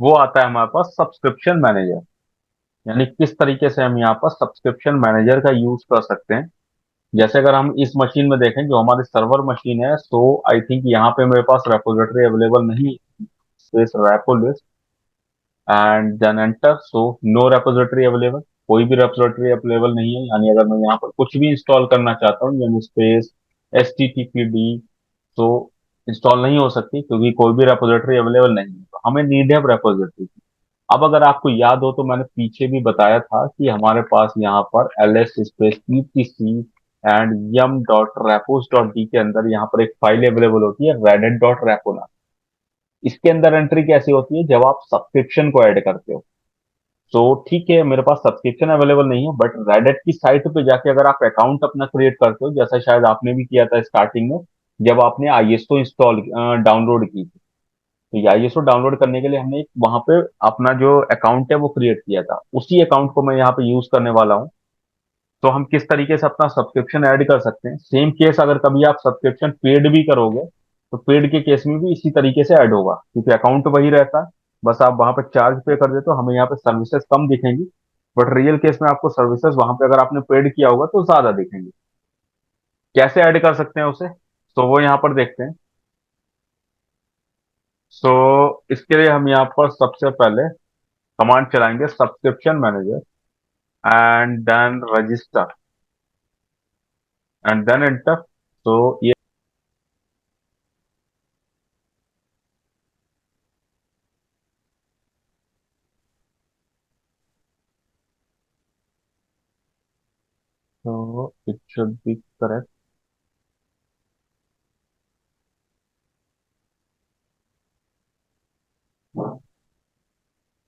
वो आता है हमारे पास सब्सक्रिप्शन मैनेजर। यानी किस तरीके से हम यहाँ पर सब्सक्रिप्शन मैनेजर का यूज कर सकते हैं। जैसे अगर हम इस मशीन में देखें जो हमारी सर्वर मशीन है, सो आई थिंक यहाँ पे मेरे पास रेपोजिटरी अवेलेबल नहीं है, इस repo list and then enter. So no repository available, कोई भी रेपोजिटरी अवेलेबल नहीं है। यानी अगर मैं यहाँ पर कुछ भी इंस्टॉल करना चाहता हूँ यानी स्पेस HTTPD, तो इंस्टॉल नहीं हो सकती क्योंकि कोई भी रेपोजिटरी अवेलेबल नहीं है। तो हमें नीड है रेपोजिटरी। अब अगर आपको याद हो तो मैंने पीछे भी बताया था कि हमारे पास यहाँ पर ls space etc and yum dot repos dot D के अंदर यहाँ पर एक फाइल अवेलेबल होती है रेडिट डॉट रेपो। इसके अंदर एंट्री कैसी होती है जब आप सब्सक्रिप्शन को ऐड करते हो। तो ठीक है, मेरे पास सब्सक्रिप्शन अवेलेबल नहीं है, बट रेडिट की साइट पे जाके अगर आप अकाउंट अपना क्रिएट करते हो, जैसा शायद आपने भी किया था स्टार्टिंग में जब आपने आईएसओ इंस्टॉल डाउनलोड की थी। तो ये आईएसओ डाउनलोड करने के लिए हमने एक वहां पे अपना जो अकाउंट है वो क्रिएट किया था, उसी अकाउंट को मैं यहाँ पे यूज करने वाला हूँ। तो हम किस तरीके से अपना सब्सक्रिप्शन ऐड कर सकते हैं, सेम केस अगर कभी आप सब्सक्रिप्शन पेड भी करोगे तो पेड के केस में भी इसी तरीके से ऐड होगा क्योंकि अकाउंट वही रहता है। बस आप वहां पर चार्ज पे कर देते हो, हमें यहाँ पे सर्विसेज कम दिखेंगी, बट रियल केस में आपको सर्विसेज वहां पे अगर आपने पेड किया होगा तो ज्यादा दिखेंगी। कैसे ऐड कर सकते हैं उसे, तो वो यहाँ पर देखते हैं। सो इसके लिए हम यहाँ पर सबसे पहले कमांड चलाएंगे subscription manager and then register and then enter. तो ये तो it should be correct.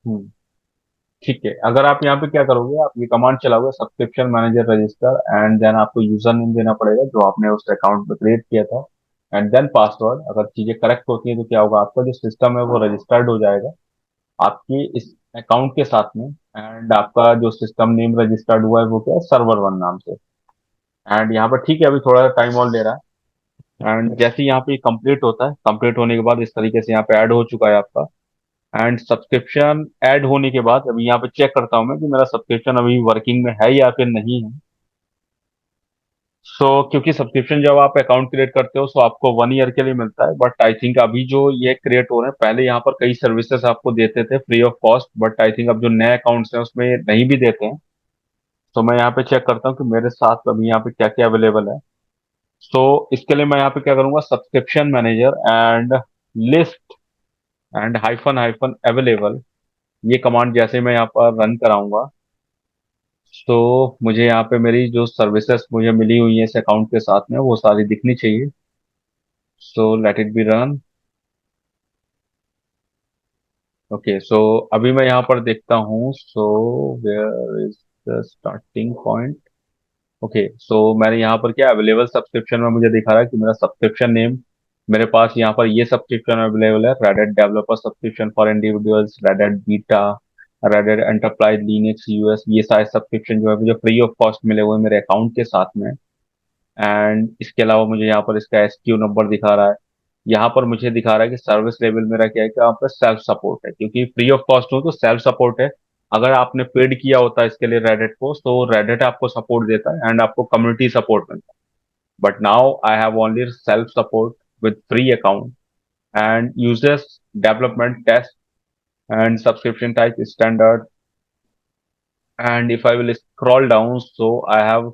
Hmm, ठीक है। अगर आप यहाँ पे क्या करोगे, आप ये कमांड चलाओगे subscription manager register and then आपको यूजर नेम देना पड़ेगा जो आपने उस अकाउंट में क्रिएट किया था एंड देन पासवर्ड। अगर चीजें करेक्ट होती हैं तो क्या होगा, आपका जो सिस्टम है वो रजिस्टर्ड हो जाएगा आपकी इस अकाउंट के साथ में। एंड आपका जो सिस्टम नेम रजिस्टर्ड हुआ है वो क्या है, सर्वर वन नाम से। एंड यहाँ पर ठीक है, अभी थोड़ा टाइम और ले रहा है। एंड जैसे ही यहाँ पे कंप्लीट होता है, कंप्लीट होने के बाद इस तरीके से यहाँ पे ऐड हो चुका है आपका। एंड सब्सक्रिप्शन ऐड होने के बाद अभी यहाँ पे चेक करता हूँ मैं कि मेरा सब्सक्रिप्शन अभी वर्किंग में है या फिर नहीं है। सो क्योंकि सब्सक्रिप्शन जब आप अकाउंट क्रिएट करते हो सो आपको 1 ईयर के लिए मिलता है, बट आई थिंक अभी जो ये क्रिएट हो रहे हैं, पहले यहाँ पर कई सर्विसेज आपको देते थे free of cost, but I think अब जो नए अकाउंट्स हैं उसमें ये नहीं भी देते हैं। तो मैं यहाँ पे चेक करता हूँ कि मेरे साथ अभी यहाँ पे क्या क्या अवेलेबल है। सो इसके लिए मैं यहाँ पे क्या करूंगा, subscription manager and list and hyphen hyphen available, ये कमांड जैसे मैं यहाँ पर रन कराऊंगा तो मुझे यहाँ पे मेरी जो सर्विसेज मुझे मिली हुई है इस अकाउंट के साथ में वो सारी दिखनी चाहिए। So let it be run. Okay, so अभी मैं यहाँ पर देखता हूँ। So where is the starting point. Okay, so मैंने यहाँ पर क्या अवेलेबल सब्सक्रिप्शन में मुझे दिखा रहा है कि मेरा सब्सक्रिप्शन नेम, मेरे पास यहाँ पर ये सब्सक्रिप्शन अवेलेबल है, Reddit developer subscription for individuals, Reddit beta, Reddit enterprise Linux US, ये सारे सब्सक्रिप्शन जो है मुझे फ्री ऑफ कॉस्ट मिले हुए हैं मेरे अकाउंट के साथ में। एंड इसके अलावा मुझे यहाँ पर इसका SKU नंबर दिखा रहा है। यहाँ पर मुझे दिखा रहा है कि सर्विस लेवल मेरा क्या है कि यहाँ पर सेल्फ सपोर्ट है, क्योंकि फ्री ऑफ कॉस्ट हो तो सेल्फ सपोर्ट है। अगर आपने पेड किया होता है इसके लिए रेडिट को तो रेडिट आपको सपोर्ट देता है एंड आपको कम्युनिटी सपोर्ट मिलता है। But now I have only self support with free account and users development test and subscription type standard. And if I will scroll down so I have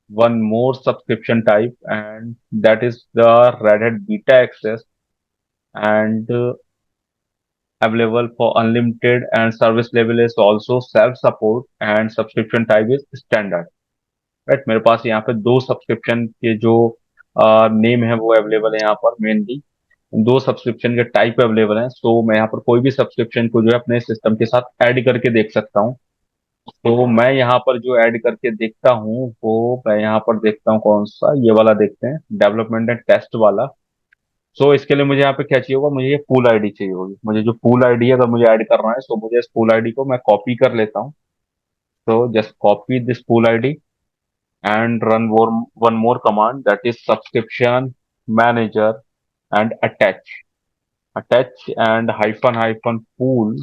one more subscription type, and that is the Red Hat Beta Access and available for unlimited, and service level is also self support and subscription type is standard। Right, मेरे पास यहाँ पे दो subscription के जो name है वो available है यहाँ पर मेनली, दो सब्सक्रिप्शन के टाइप अवेलेबल हैं। सो मैं यहाँ पर कोई भी सब्सक्रिप्शन को जो है अपने सिस्टम के साथ ऐड करके देख सकता हूँ। तो मैं यहाँ पर जो ऐड करके देखता हूँ वो मैं यहाँ पर देखता हूँ कौन सा, ये वाला देखते हैं, डेवलपमेंट एंड टेस्ट वाला। सो इसके लिए मुझे यहाँ पे क्या चाहिए होगा, मुझे ये फुल आईडी चाहिए होगी। मुझे जो फुल आईडी है अगर मुझे ऐड करना है तो मुझे इस फुल आईडी को मैं कॉपी कर लेता हूँ। तो just copy this full ID and run one more command that is subscription manager and attach, attach and hyphen hyphen pool.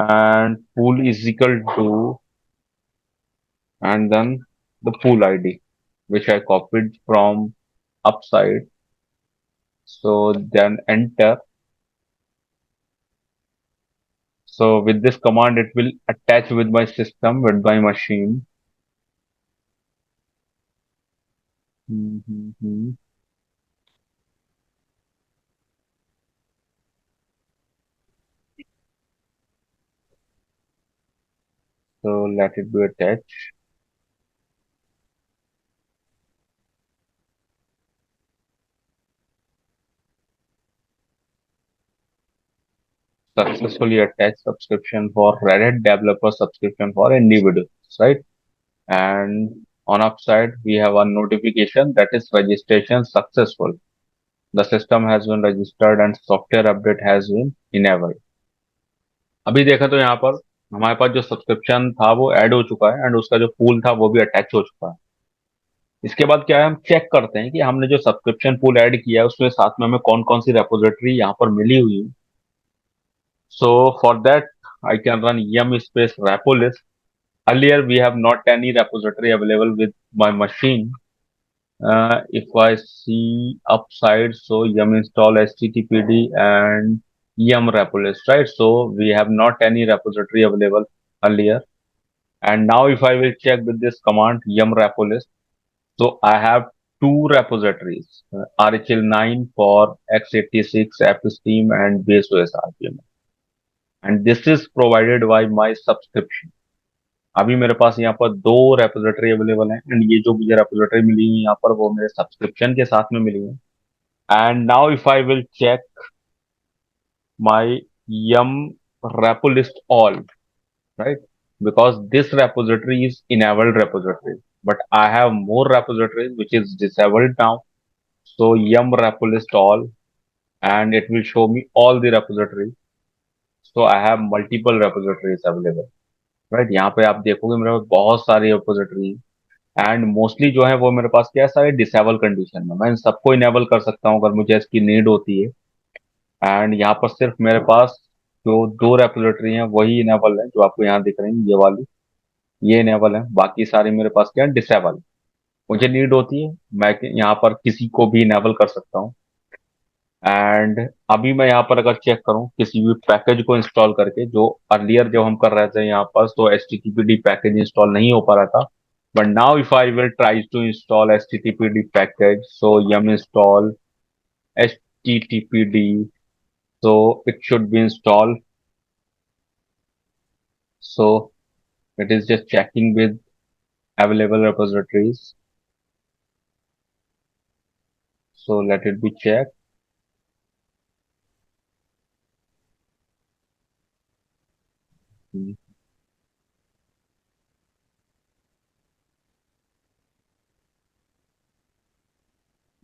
and pool is equal to, and then the pool ID, which I copied from upside. So then enter. So with this command, it will attach with my system, with my machine. Mhm. So let it be attached. Successfully attached subscription for Red Hat developer subscription for individuals, right? And on upside, we have a notification that is registration successful. The system has been registered and software update has been enabled. अभी देखा तो यहाँ पर हमारे पास जो subscription था वो add हो चुका है एंड उसका जो पूल था वो भी अटैच हो चुका है। इसके बाद क्या है, हम चेक करते हैं कि हमने जो सब्सक्रिप्शन पूल ऐड किया है उसमें साथ में हमें कौन कौन सी रेपोजिटरी यहाँ पर मिली हुई है। सो for that I can run yum space repo list. Earlier we have not any repository available with my machine. If I see upside, so yum install httpd and yum repo list, right? So we have not any repository available earlier. And now if I will check with this command yum repo list, so I have two repositories, RHL9 for x86, AppSteam, and BaseOS RPM. And this is provided by my subscription. अभी मेरे पास यहाँ पर दो repository available है and ये जो मुझे repository मिली है यहाँ पर वो मेरे सब्सक्रिप्शन के साथ में मिली है। And now if I will check my yum repo list all, right, because this repository is enabled repository, but I have more repositories which is disabled now. So yum repo list all, and it will show me all the repositories. So I have multiple repositories available, right? यहाँ पे आप देखोगे मेरे पास बहुत सारी repository and mostly जो है वो मेरे पास क्या है, सारे डिसेबल कंडीशन में। मैं इन सबको इनेबल कर सकता हूँ अगर मुझे इसकी नीड होती है। एंड यहाँ पर सिर्फ मेरे पास जो दो रेपोजिटरी हैं वही इनेबल है, जो आपको यहाँ दिख रही है ये वाली, ये इनेबल है। बाकी सारी मेरे पास क्या है, डिसेबल। मुझे नीड होती है मैं यहाँ पर किसी को भी इनेबल कर सकता हूँ। एंड अभी मैं यहाँ पर अगर चेक करूँ किसी भी पैकेज को इंस्टॉल करके, जो अर्लियर जब हम कर रहे थे यहाँ पर तो HTTPD पैकेज इंस्टॉल नहीं हो पा रहा था, but now if I will try to install HTTPD package, so yum install HTTPD, so it should be installed. So it is just checking with available repositories. So let it be checked.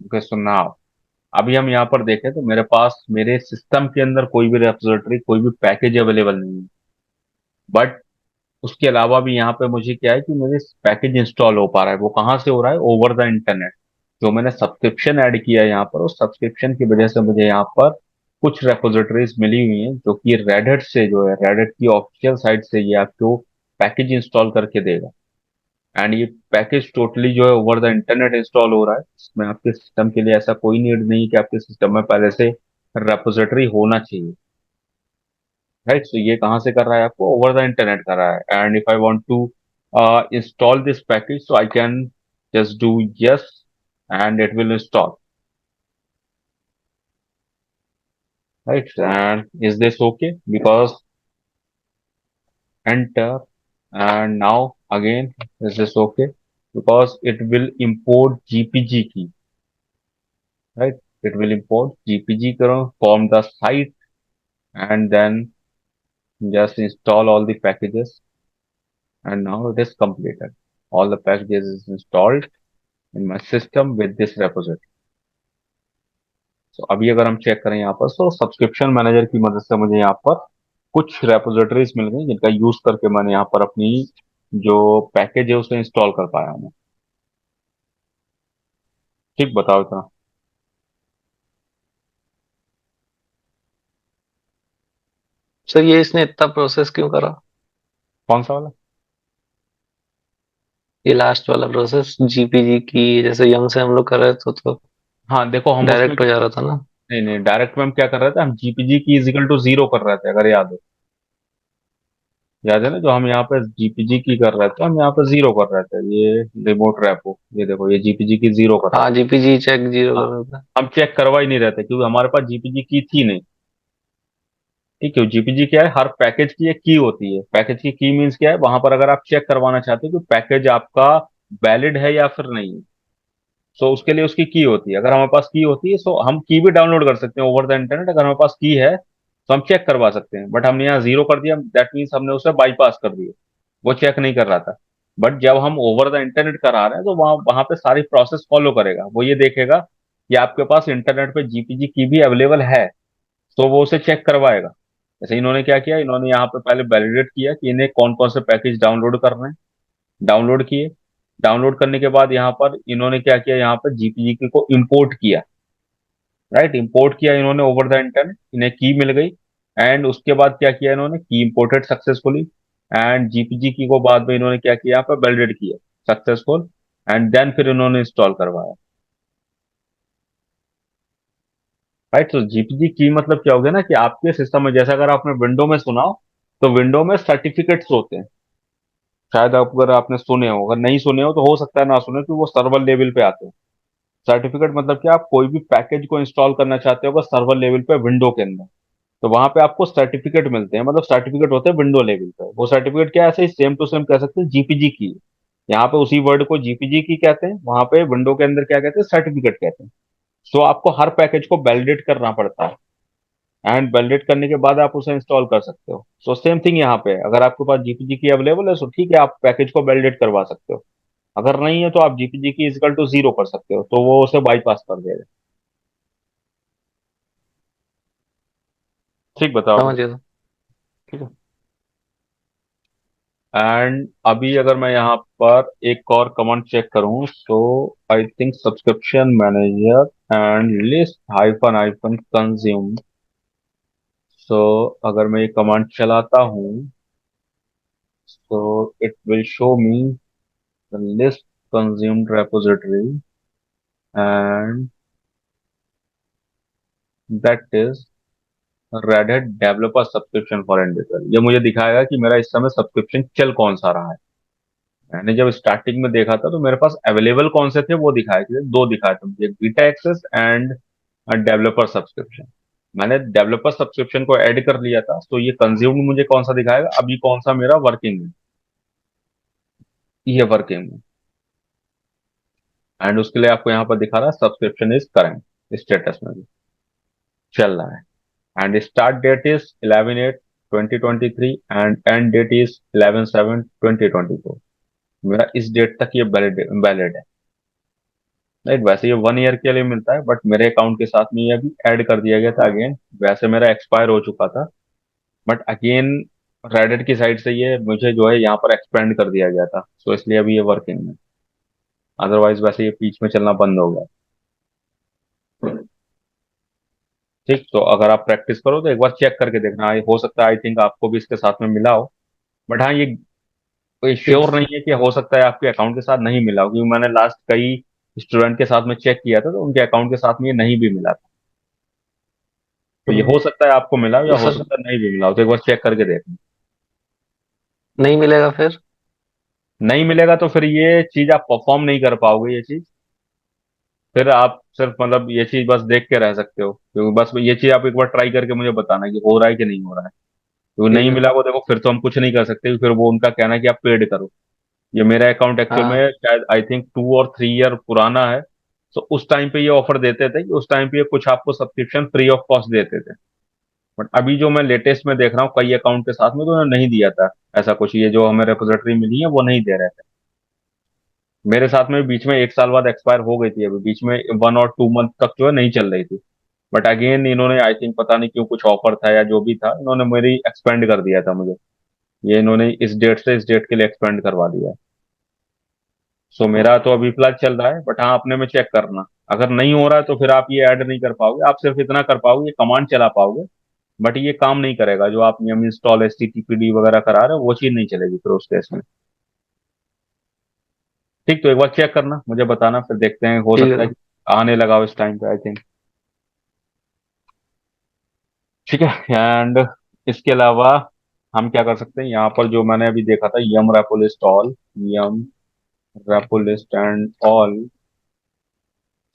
Okay, so now अभी हम यहाँ पर देखें तो मेरे पास मेरे system के अंदर कोई भी रेपोजिटरी, कोई भी पैकेज अवेलेबल नहीं है। बट उसके अलावा भी यहाँ पे मुझे क्या है कि मुझे पैकेज इंस्टॉल हो पा रहा है। वो कहाँ से हो रहा है, ओवर द इंटरनेट। जो मैंने सब्सक्रिप्शन ऐड किया है यहाँ पर, उस सब्सक्रिप्शन की वजह से मुझे यहाँ पर कुछ रेपोजिटरीज मिली हुई हैं जो कि रेडिट से, जो है रेडिट की ऑफिशियल साइट से ये आपको पैकेज इंस्टॉल करके देगा। एंड ये पैकेज टोटली जो है ओवर द इंटरनेट इंस्टॉल हो रहा है। इसमें आपके सिस्टम के लिए ऐसा कोई नीड नहीं कि आपके सिस्टम में पहले से रेपोजिटरी होना चाहिए, राइट। सो ये कहाँ से कर रहा है, आपको ओवर द इंटरनेट कर रहा है। And if I want to install this package, so I can just do yes and it will install, right? And is this okay? Because enter, and now again, is this okay? Because it will import GPG key, right? It will import GPG from the site, and then just install all the packages, and now it is completed. All the packages is installed in my system with this repository. So अभी अगर हम check करें यहाँ पर, तो subscription manager की मदद से मुझे यहाँ पर कुछ रेपोजिटरीज मिल गई जिनका यूज करके मैंने यहाँ पर अपनी जो पैकेज है उसे इंस्टॉल कर पाया हूँ। ठीक, बताओ इतना। सर ये इसने इतना प्रोसेस क्यों करा? कौन सा वाला? ये लास्ट वाला प्रोसेस जीपीजी की, जैसे यंग से हम लोग कर रहे थे तो हाँ देखो, हम उसमें डायरेक्ट हो जा रहा था ना। नहीं नहीं, डायरेक्ट में हम क्या कर रहे थे, हम जीपीजी की इजिकल टू जीरो कर रहे थे, अगर याद हो। याद है ना, जो हम यहाँ पे जीपीजी की कर रहे थे, हम यहाँ पे जीरो कर रहे थे, ये रिमोट रैपो, ये देखो ये जीपीजी की जीरो कर रहा हाँ, जीपीजी चेक जीरो था। कर हाँ, रहा था। हम चेक करवा ही नहीं रहे थे क्योंकि हमारे पास जीपीजी की थी नहीं। ठीक है, जीपीजी क्या है, हर पैकेज की एक की होती है। पैकेज की मीन्स क्या है, वहां पर अगर आप चेक करवाना चाहते हो कि पैकेज आपका वैलिड है या फिर नहीं, सो उसके लिए उसकी की होती है। अगर हमारे पास की होती है, सो हम की भी डाउनलोड कर सकते हैं ओवर द इंटरनेट। अगर हमारे पास की है तो हम चेक करवा सकते हैं, बट हमने यहाँ जीरो कर दिया, दैट मीन्स हमने उसे बाईपास कर दिया। वो चेक नहीं कर रहा था। बट जब हम ओवर द इंटरनेट करा रहे हैं, तो वहां वहां पे सारी प्रोसेस फॉलो करेगा। वो ये देखेगा कि आपके पास इंटरनेट पे जीपीजी की भी अवेलेबल है, तो वो उसे चेक करवाएगा। जैसे इन्होंने क्या किया, इन्होंने यहाँ पे पहले वैलिडेट किया कि इन्हें कौन कौन से पैकेज डाउनलोड करने हैं। डाउनलोड किए। डाउनलोड करने के बाद यहाँ पर इन्होंने क्या किया, यहाँ पर जीपीजी को इंपोर्ट किया। राइट, इंपोर्ट किया इन्होंने ओवर द इंटरनेट, इन्हें की मिल गई। एंड उसके बाद क्या किया इन्होंने, की इंपोर्टेड सक्सेसफुली। एंड जीपीजी की को बाद में इन्होंने क्या किया, यहाँ पर वैलिडेट किया सक्सेसफुल। एंड देन फिर इन्होंने इंस्टॉल करवाया। राइट, तो जीपीजी की मतलब क्या हो गया ना, कि आपके सिस्टम में, जैसे अगर आपने विंडो में सुना हो, तो विंडो में सर्टिफिकेट्स होते हैं। शायद अगर आपने सुने हो, अगर नहीं सुने हो तो हो सकता है ना सुने, कि वो सर्वर लेवल पे आते हैं। सर्टिफिकेट मतलब कि आप कोई भी पैकेज को इंस्टॉल करना चाहते हो अगर सर्वर लेवल पे विंडो के अंदर, तो वहां पे आपको सर्टिफिकेट मिलते हैं। मतलब सर्टिफिकेट होते हैं विंडो लेवल पे। वो सर्टिफिकेट क्या है, ऐसे ही सेम टू सेम कह सकते हैं जीपीजी की। यहाँ पे उसी वर्ड को जीपीजी की कहते हैं, वहां पे विंडो के अंदर क्या कहते हैं, सर्टिफिकेट कहते हैं। सो आपको हर पैकेज को वैलिडेट करना पड़ता है। एंड वैलिडेट करने के बाद आप उसे इंस्टॉल कर सकते हो। सो सेम थिंग यहाँ पे है। अगर आपके पास जीपीजी की अवेलेबल है, सो ठीक है, आप पैकेज को वैलिडेट करवा सकते हो। अगर नहीं है तो आप जीपीजी की इजिकल टू जीरो कर सकते हो, तो वो उसे बाईपास कर देगा। ठीक, बताओ समझ अभी। गया था। ठीक है। एंड अभी अगर मैं यहाँ पर एक और कमांड चेक करूँ, तो I think subscription manager and list hyphen hyphen consume. So अगर मैं ये कमांड चलाता हूँ, तो it will show me the list consumed repository, and that is Red Hat Developer Subscription for Individual। ये मुझे दिखाएगा कि मेरा इस समय सब्सक्रिप्शन चल कौन सा रहा है। मैंने जब स्टार्टिंग में देखा था, तो मेरे पास अवेलेबल कौन से थे वो दिखाए थे, दो दिखाए थे मुझे, beta access and developer subscription. मैंने डेवलपर सब्सक्रिप्शन को ऐड कर लिया था, तो ये कंज्यूम्ड मुझे कौन सा दिखाएगा, अभी कौन सा मेरा वर्किंग है, ये वर्किंग है। एंड उसके लिए आपको यहाँ पर दिखा रहा है सब्सक्रिप्शन इज करंट, स्टेटस में भी चल रहा है। And start date is 11/8/2023 and end date is 11/7/2024। मेरा इस डेट तक ये वैलिड वैलिड है। नहीं, वैसे ये 1 ईयर के लिए मिलता है, बट मेरे अकाउंट के साथ में ये अभी ऐड कर दिया गया था अगेन। वैसे मेरा एक्सपायर हो चुका था, बट अगेन रेडिट की साइड से ये मुझे जो है यहाँ पर एक्सपेंड कर दिया गया था, तो इसलिए अभी ये वर्किंग है। अदरवाइज वैसे ये बीच में चलना बंद हो गया। ठीक, तो अगर आप प्रैक्टिस करो तो एक बार चेक करके देखना, हो सकता है, आई थिंक आपको भी इसके साथ में मिला हो। बट हाँ, ये कोई ठीक श्योर नहीं है, कि हो सकता है आपके अकाउंट के साथ नहीं मिला हो, क्योंकि मैंने लास्ट कई स्टूडेंट के साथ में चेक किया था, तो उनके अकाउंट के साथ में ये नहीं भी मिला था। तो है। ये हो सकता है आपको मिला हो, तो या हो सर सकता है नहीं भी मिला हो, तो एक बार चेक करके देखना। नहीं मिलेगा फिर? नहीं मिलेगा तो फिर ये चीज आप परफॉर्म नहीं कर पाओगे, ये चीज। फिर आप सिर्फ मतलब ये चीज बस देख के रह सकते हो, क्योंकि बस ये चीज आप एक बार ट्राई करके मुझे बताना कि हो रहा है कि नहीं हो रहा है। क्योंकि ठीक नहीं है। मिला वो देखो, फिर तो हम कुछ नहीं कर सकते, फिर वो उनका कहना है कि आप पेड करो। ये मेरा अकाउंट एक्चुअल हाँ। में शायद आई थिंक 2 और 3 ईयर पुराना है। तो उस टाइम पे ये ऑफर देते थे कि उस टाइम पे ये कुछ आपको सब्सक्रिप्शन फ्री ऑफ कॉस्ट देते थे। बट अभी जो मैं लेटेस्ट में देख रहा हूँ कई अकाउंट के साथ में, तो उन्होंने नहीं दिया था ऐसा कुछ। ये जो हमें रेपोजिटरी मिली है वो नहीं दे रहे थे। मेरे साथ में बीच में 1 साल बाद एक्सपायर हो गई थी, अभी बीच में 1 और 2 मंथ तक जो है नहीं चल रही थी। बट अगेन इन्होंने आई थिंक पता नहीं क्यों, कुछ ऑफर था या जो भी था, इन्होंने मेरी एक्सपेंड कर दिया था मुझे। ये इन्होंने इस डेट से इस डेट के लिए एक्सपेंड करवा दिया है। सो मेरा तो अभी फिलहाल चल रहा है, बट हाँ, अपने में चेक करना। अगर नहीं हो रहा है तो फिर आप ये ऐड नहीं कर पाओगे, आप सिर्फ इतना कर पाओगे, ये कमांड चला पाओगे बट ये काम नहीं करेगा, जो आप yum इंस्टॉल HTTPD वगैरह करा रहे हो वो चीज नहीं चलेगी फिर उस केस में। ठीक, तो एक बार चेक करना, मुझे बताना, फिर देखते हैं, हो ठीक सकता है है। कि आने लगा हो इस टाइम पे, आई थिंक। ठीक है। एंड इसके अलावा हम क्या कर सकते हैं, यहाँ पर जो मैंने अभी देखा था, yum repolist all, yum repolist and all.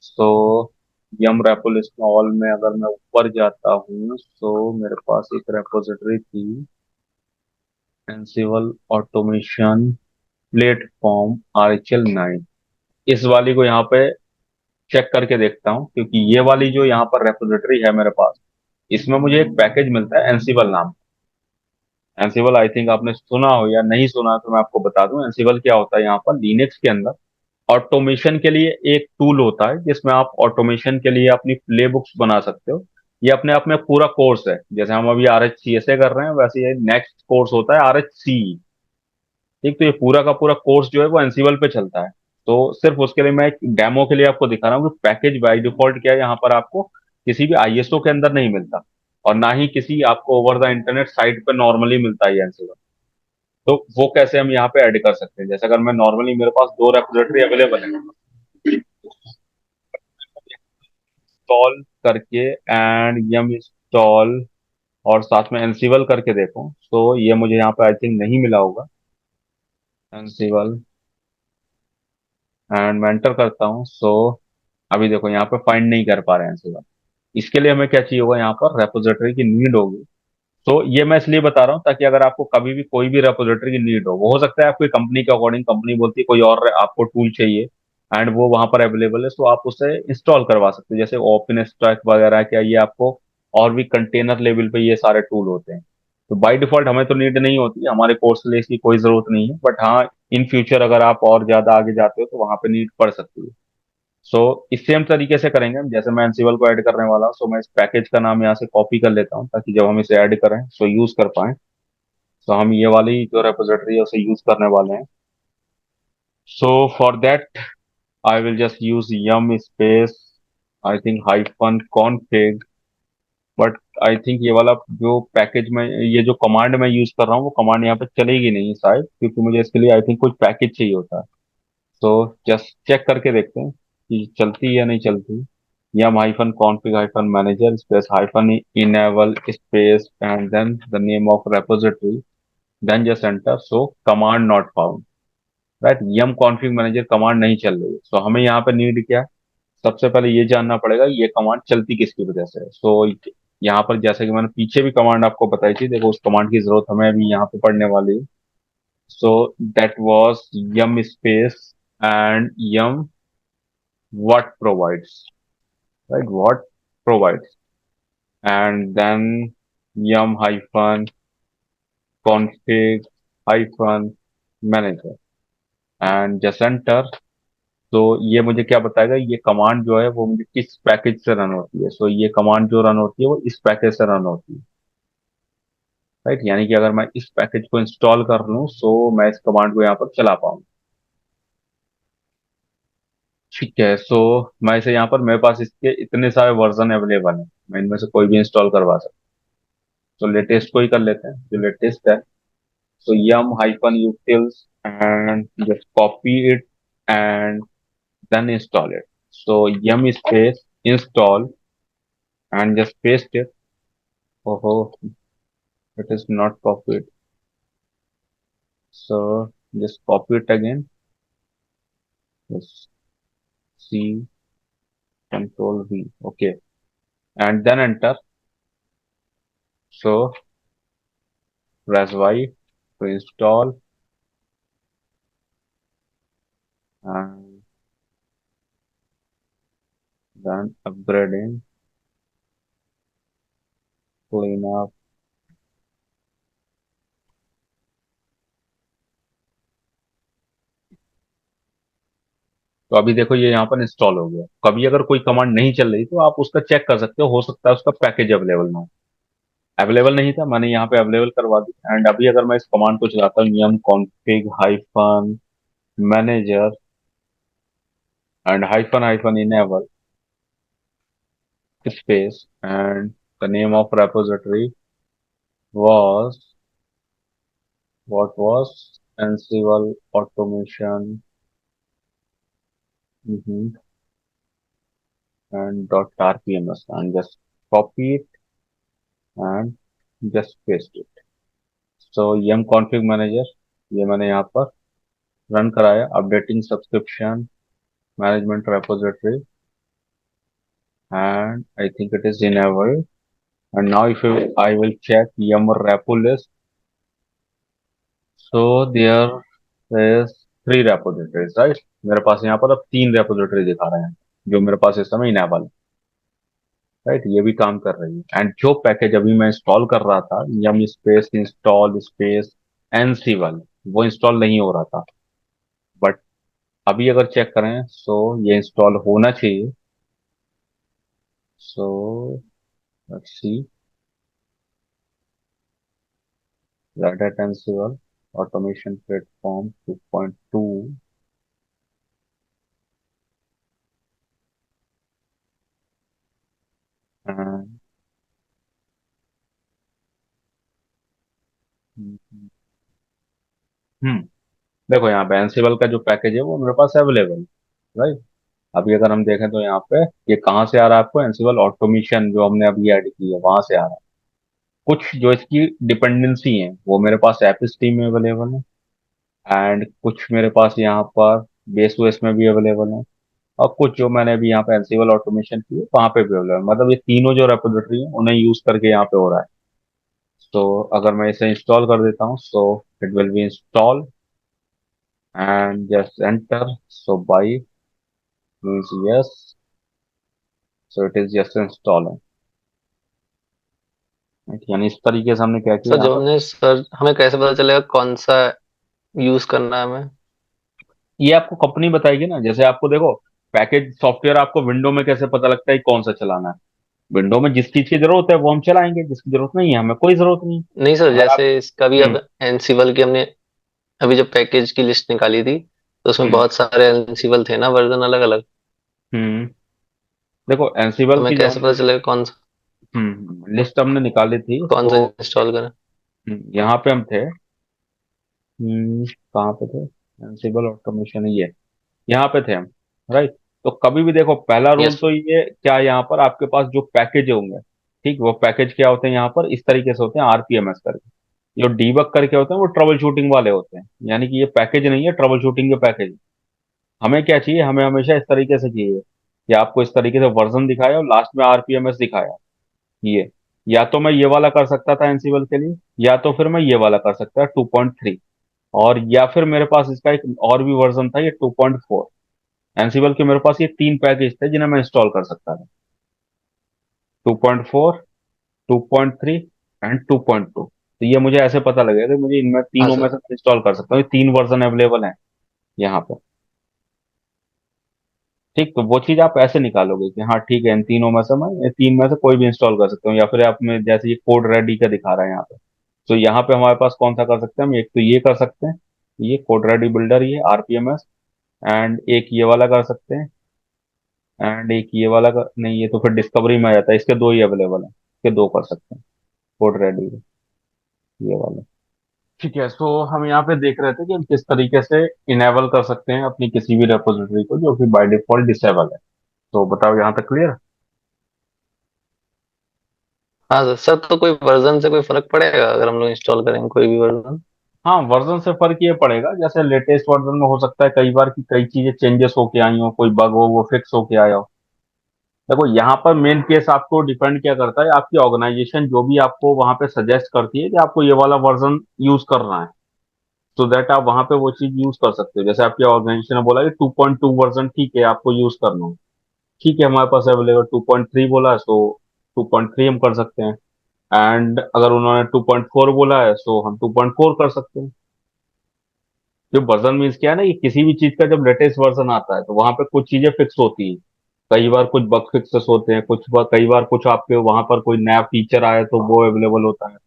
So yum repolist all में अगर मैं ऊपर जाता हूँ, तो मेरे पास एक रेपोजिटरी थी, एंसिबल ऑटोमेशन प्लेटफॉर्म RHL 9। इस वाली को यहाँ पे चेक करके देखता हूँ, क्योंकि ये वाली जो यहाँ पर रेपोजिटरी है मेरे पास, इसमें मुझे एक पैकेज मिलता है एंसिबल नाम। एंसिबल आई थिंक आपने सुना हो या नहीं सुना, तो मैं आपको बता दूं एंसिबल क्या होता है। यहाँ पर लिनक्स के अंदर ऑटोमेशन के लिए एक टूल होता है, जिसमें आप ऑटोमेशन के लिए अपनी प्ले बुक्स बना सकते हो। ये अपने आप में पूरा कोर्स है, जैसे हम अभी RHCSA कर रहे हैं, वैसे ये नेक्स्ट कोर्स होता है RHC। ठीक, तो ये पूरा का पूरा कोर्स जो है वो एंसिबल पे चलता है। तो सिर्फ उसके लिए मैं एक डेमो के लिए आपको दिखा रहा हूँ कि पैकेज बाय डिफॉल्ट क्या है, यहाँ पर आपको किसी भी ISO के अंदर नहीं मिलता, और ना ही किसी आपको ओवर द इंटरनेट साइट पे नॉर्मली मिलता है ये एंसिबल। तो वो कैसे हम यहाँ पे ऐड कर सकते हैं, जैसे अगर मैं नॉर्मली, मेरे पास दो रेपोजिटरी अवेलेबल है, इंस्टॉल करके एंड यम इंस्टॉल और साथ में एनसिबल करके देखो, तो ये मुझे यहाँ पे आई थिंक नहीं मिला होगा। एनसिबल एंड मैं एंटर करता हूँ, सो अभी देखो यहाँ पे फाइंड नहीं कर पा रहे हैं एनसिबल। इसके लिए हमें क्या चाहिए होगा, यहाँ पर रेपोजिटरी की नीड होगी। तो ये मैं इसलिए बता रहा हूँ ताकि अगर आपको कभी भी कोई भी रेपोजिटरी की नीड हो सकता है आपकी कंपनी के अकॉर्डिंग, कंपनी बोलती है कोई और आपको टूल चाहिए एंड वो वहां पर अवेलेबल है, तो आप उसे इंस्टॉल करवा सकते हैं, जैसे ओपन स्टैक वगैरह, क्या ये आपको और भी कंटेनर लेवल पे ये सारे टूल होते हैं। तो बाय डिफॉल्ट हमें तो नीड नहीं होती, हमारे कोर्स के लिए इसकी कोई जरूरत नहीं है, बट हाँ, इन फ्यूचर अगर आप और ज्यादा आगे जाते हो तो वहां पे नीड पड़ सकती है। सो इस सेम तरीके से करेंगे हम, जैसे मैं एनसिबल को ऐड करने वाला हूँ, सो मैं इस पैकेज का नाम यहाँ से कॉपी कर लेता हूँ, ताकि जब हम इसे ऐड करें सो यूज कर पाए। सो हम ये वाली जो रेपोजिटरी है उसे यूज करने वाले हैं। So for that I will just use yum space, I think hyphen config. But I think ये वाला जो पैकेज में, ये जो कमांड मैं यूज कर रहा हूँ, वो कमांड यहाँ पे चलेगी नहीं शायद, क्योंकि मुझे इसके लिए आई थिंक कुछ पैकेज चाहिए होता है। तो जस्ट चेक करके देखते हैं कि चलती है या नहीं चलती। Yum hyphen config hyphen manager space hyphen enable space and then the name of repository, then just enter, so command not found. Right, yum config manager command नहीं चल रही है, सो हमें यहाँ पे नीड क्या है, सबसे पहले ये जानना पड़ेगा ये कमांड चलती किसकी वजह से है। सो यहाँ पर जैसे कि मैंने पीछे भी कमांड आपको बताई थी, देखो उस कमांड की जरूरत हमें अभी यहाँ पे पड़ने वाली है। So that was yum space and yum what provides, right, what provides, and then yum hyphen config hyphen manager and just enter। तो ये मुझे क्या बताएगा, ये कमांड जो है वो मुझे किस पैकेज से रन होती है। सो ये कमांड जो रन होती है वो इस पैकेज से रन होती है। राइट, यानी कि अगर मैं इस पैकेज को इंस्टॉल कर लूँ, सो मैं इस कमांड को यहाँ पर चला पाऊँ। ठीक है। सो मैं इसे यहाँ पर, मेरे पास इसके इतने सारे वर्जन अवेलेबल हैं, मैं इनमें से कोई भी इंस्टॉल करवा सकता हूँ। तो लेटेस्ट को ही कर लेते हैं जो लेटेस्ट है। So yum hyphen utils and just copy it and then install it. So yum space install and just paste it. Oh, it is not copied. So just copy it again. Just C Control V. Okay, and then enter. So press Y to install and then upgrading, clean up। तो अभी देखो ये यहाँ पर install हो गया। कभी अगर कोई कमांड नहीं चल रही तो आप उसका चेक कर सकते हो सकता है उसका पैकेज अवेलेबल ना हो। अवेलेबल नहीं था, मैंने यहाँ पे अवेलेबल करवा दी। एंड अभी अगर मैं इस कमांड को चलाता हूँ, yum config hyphen manager and hyphen hyphen enable space and The name of repository was what was Ansible automation, and .rpms, and just copy it and just paste it. So yum config manager ये मैंने यहाँ पर run कराया, updating subscription management repository, and I think it is enabled. And now if I will check yum repo list, so there is three repositories, right? मेरे पास यहाँ पर अब तीन repository दिखा रहे हैं जो मेरे पास इस समय इनेबल है, राइट? ये भी काम कर रही है। एंड जो पैकेज अभी मैं इंस्टॉल कर रहा था, यम स्पेस इंस्टॉल स्पेस एनसीवल, वो इंस्टॉल नहीं हो रहा था। बट अभी अगर चेक करें सो ये इंस्टॉल होना चाहिए। So let's see, Red Hat Ansible automation platform 2.2, and hmm देखो यहाँ पे एनसीवल का जो पैकेज है वो मेरे पास अवेलेबल है, राइट? अभी अगर हम देखें तो यहाँ पे ये कहाँ से आ रहा है आपको, एनसीवल ऑटोमेशन जो हमने अभी ऐड की है वहां से आ रहा है। कुछ जो इसकी डिपेंडेंसी है वो मेरे पास एप स्टीम में अवेलेबल है, एंड कुछ मेरे पास यहाँ पर बेस ओएस में भी अवेलेबल है, और कुछ जो मैंने अभी यहाँ पे एनसीबल ऑटोमेशन की है वहाँ पे भी अवेलेबल है। मतलब ये तीनों जो रेपोजिटरी है उन्हें यूज करके यहाँ पे हो रहा है। तो अगर मैं इसे इंस्टॉल कर देता हूँ, so it will be install and just enter. So by means yes, so it is just installing. यानी इस तरीके से हमने क्या किया सर यहाँ जो पर। हमने सर हमें कैसे पता चलेगा कौन सा यूज करना है हमें? ये आपको कंपनी बताएगी ना, जैसे आपको देखो पैकेज सॉफ्टवेयर आपको विंडो में कैसे पता लगता है कि कौन सा चलाना है। विंडो में जिस चीज की जरूरत है वो हम चलाएंगे, जिसकी जरूरत नहीं है हमें कोई जरूरत नहीं। नहीं सर, अगर आप जैसे इसका भी हम्म अब एनसीवल की हमने अभी जब पैकेज की लिस्ट निकाली थी तो उसमें हम्म बहुत सारे एनसीवल थे ना, वर्जन अलग अलग। हम्म देखो तो एनसीबल हमें की जो कैसे हमने पता चलेगा लिस्ट हमने निकाली थी, कौन सा तो इंस्टॉल करें? यहाँ पे हम थे। कहाँ पे थे? एनसीबल ऑटोमेशन, ये यहाँ पे थे हम, राइट? तो कभी भी देखो पहला रूल यस। तो ये क्या है, यहाँ पर आपके पास जो पैकेज होंगे, ठीक, वो पैकेज क्या होते हैं यहाँ पर इस तरीके से होते हैं, आरपीएमएस करके। जो डीबग करके होते हैं वो ट्रबल शूटिंग वाले होते हैं, यानी कि ये पैकेज नहीं है, ट्रबल शूटिंग के पैकेज। हमें क्या चाहिए, हमें हमेशा इस तरीके से चाहिए कि आपको इस तरीके से वर्जन दिखाया और लास्ट में आरपीएमएस दिखाया। ये या तो मैं ये वाला कर सकता था एनसीबल के लिए, या तो फिर मैं ये वाला कर सकता 2.3, और या फिर मेरे पास इसका एक और भी वर्जन था ये 2.4। एनसीबल के मेरे पास ये तीन पैकेज थे जिन्हें मैं इंस्टॉल कर सकता था, 2.4, 2.3 एंड 2.2। तो ये मुझे ऐसे पता लगेगा कि मुझे इनमें हाँ तीनों में सर। से इंस्टॉल कर सकता हूँ, ये तीन वर्जन अवेलेबल है यहाँ पर। ठीक, तो वो चीज आप ऐसे निकालोगे कि हाँ ठीक है, इन तीनों में से मैं ये तीन में से कोई भी इंस्टॉल कर सकता हूँ, या फिर आप में जैसे ये कोड रेडी का दिखा रहा है यहाँ पे, तो यहाँ पे हमारे पास कौन सा कर सकते हैं हम, एक तो ये कर सकते हैं, ये कोड रेडी बिल्डर, ये आरपीएमएस, एंड एक ये वाला कर सकते हैं, एंड एक ये वाला कर, नहीं ये तो फिर डिस्कवरी में आ जाता है, इसके दो ही अवेलेबल है, इसके दो कर सकते हैं कोड रेडी, ये वाला। ठीक है, सो हम यहाँ पे देख रहे थे कि हम किस तरीके से इनेबल कर सकते हैं अपनी किसी भी रेपोजिटरी को जो कि बाय डिफॉल्ट डिसेबल है। तो बताओ यहाँ तक क्लियर। हाँ सर सर, तो कोई वर्जन से कोई फर्क पड़ेगा अगर हम लोग इंस्टॉल करेंगे कोई भी वर्जन? हाँ, वर्जन से फर्क ये पड़ेगा, जैसे लेटेस्ट वर्जन में हो सकता है कई बार कि कई चीजें चेंजेस होके आई हो, कोई बग हो वो फिक्स होके आया हो। देखो यहाँ पर मेन केस आपको डिपेंड क्या करता है, आपकी ऑर्गेनाइजेशन जो भी आपको वहां पे सजेस्ट करती है कि आपको ये वाला वर्जन यूज करना है, तो दैट आप वहां पे वो चीज यूज कर सकते हो। जैसे आपकी ऑर्गेनाइजेशन ने बोला कि 2.2 वर्जन ठीक है आपको यूज करना है, ठीक है, हमारे पास अवेलेबल 2.3 बोला है, सो 2.3 हम कर सकते हैं। एंड अगर उन्होंने 2.4 बोला है सो हम 2.4 कर सकते हैं। जो वर्जन मीन्स क्या है ना, कि किसी भी चीज का जब लेटेस्ट वर्जन आता है तो वहां पे कुछ चीजें फिक्स होती हैं। कई बार कुछ बग फिक्सेस होते हैं, कई बार कुछ आपके वहां पर कोई नया फीचर आए तो वो अवेलेबल होता है।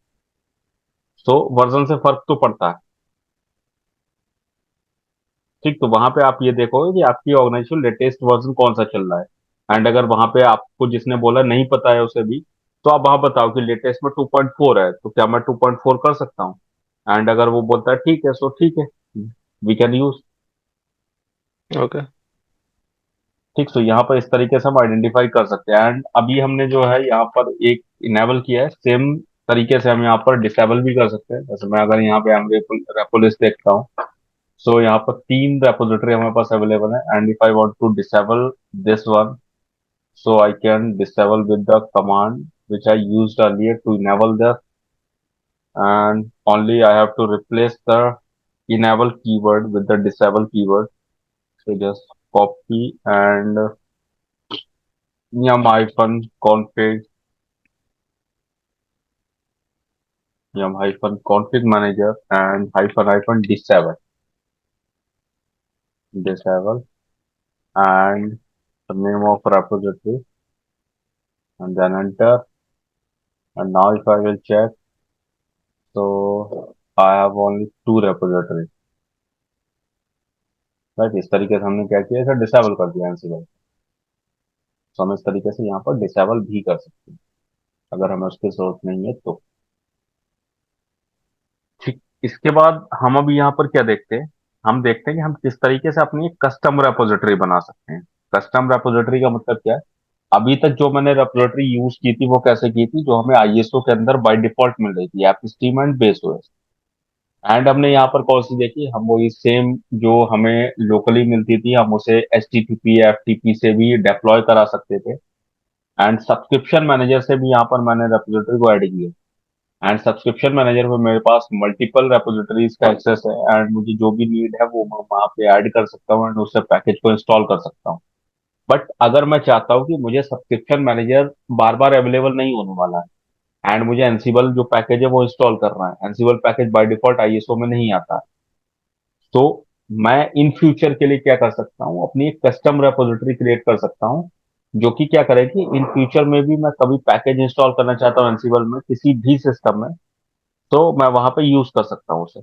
सो वर्जन से फर्क तो पड़ता है। ठीक, तो वहां पे आप ये देखोगे कि आपकी ऑर्गेनाइजेशन लेटेस्ट वर्जन कौन सा चल रहा है। एंड अगर वहां पे आपको जिसने बोला नहीं पता है उसे भी, तो आप वहां बताओ कि लेटेस्ट में 2.4 है, तो क्या मैं 2.4 कर सकता हूँ? एंड अगर वो बोलता है ठीक है, सो ठीक है, वी कैन यूज। ओके। ठीक, तो यहाँ पर इस तरीके से हम आइडेंटिफाई कर सकते हैं। एंड अभी हमने जो है यहाँ पर एक इनेबल किया है, सेम तरीके से हम यहाँ पर डिसेबल भी कर सकते हैं। जैसे मैं अगर यहाँ पे रेपो लिस्ट देखता हूँ, सो यहाँ पर 3 रेपोजिटरी हमारे पास अवेलेबल है। And if I want to disable this one, so I can disable with the command which I used earlier to enable this, and only I have to replace the enable keyword with the disable keyword. So just copy and yum hyphen config, yum hyphen config manager and hyphen hyphen disable and the name of repository, and then enter. And now if I will check, so I have only 2 repositories. Right, इस तरीके से हमने क्या किया, इसे disable कर दिया Ansible। तो हम इस तरीके से यहाँ पर डिसेबल भी कर सकते हैं अगर हमें उसकी जरूरत नहीं है तो। ठीक, इसके बाद हम अभी यहाँ पर क्या देखते हैं, हम देखते हैं कि हम किस तरीके से अपनी एक कस्टम रेपोजिटरी बना सकते हैं। कस्टम रेपोजिटरी का मतलब क्या है? अभी तक जो मैंने रेपोजिटरी यूज की थी वो कैसे की थी, जो हमें आईएसओ के अंदर बाय डिफॉल्ट मिल रही थी, एपस्ट्रीम एंड बेस ओएस। एंड हमने यहाँ पर कौन सी देखी, हम वही सेम जो हमें लोकली मिलती थी, हम उसे H T T P F T P से भी डिप्लॉय करा सकते थे। एंड सब्सक्रिप्शन मैनेजर से भी यहाँ पर मैंने रेपोजिटरी को ऐड किया। एंड सब्सक्रिप्शन मैनेजर में मेरे पास मल्टीपल रेपोजिटरीज का एक्सेस है, एंड मुझे जो भी नीड है वो मैं वहाँ पे ऐड कर सकता हूँ एंड उससे पैकेज को इंस्टॉल कर सकता हूँ। बट अगर मैं चाहता हूँ कि मुझे सब्सक्रिप्शन मैनेजर बार बार अवेलेबल नहीं होने वाला है, एंड मुझे एनसीबल जो पैकेज है वो इंस्टॉल करना है, Ansible package by default ISO में नहीं आता, तो मैं इन फ्यूचर के लिए क्या कर सकता हूँ, अपनी एक कस्टम रेपोजिटरी क्रिएट कर सकता हूँ, जो कि क्या करेगी, इन फ्यूचर में भी मैं कभी पैकेज इंस्टॉल करना चाहता हूँ एनसीबल में किसी भी सिस्टम में, तो मैं वहां पे यूज कर सकता हूँ उसे।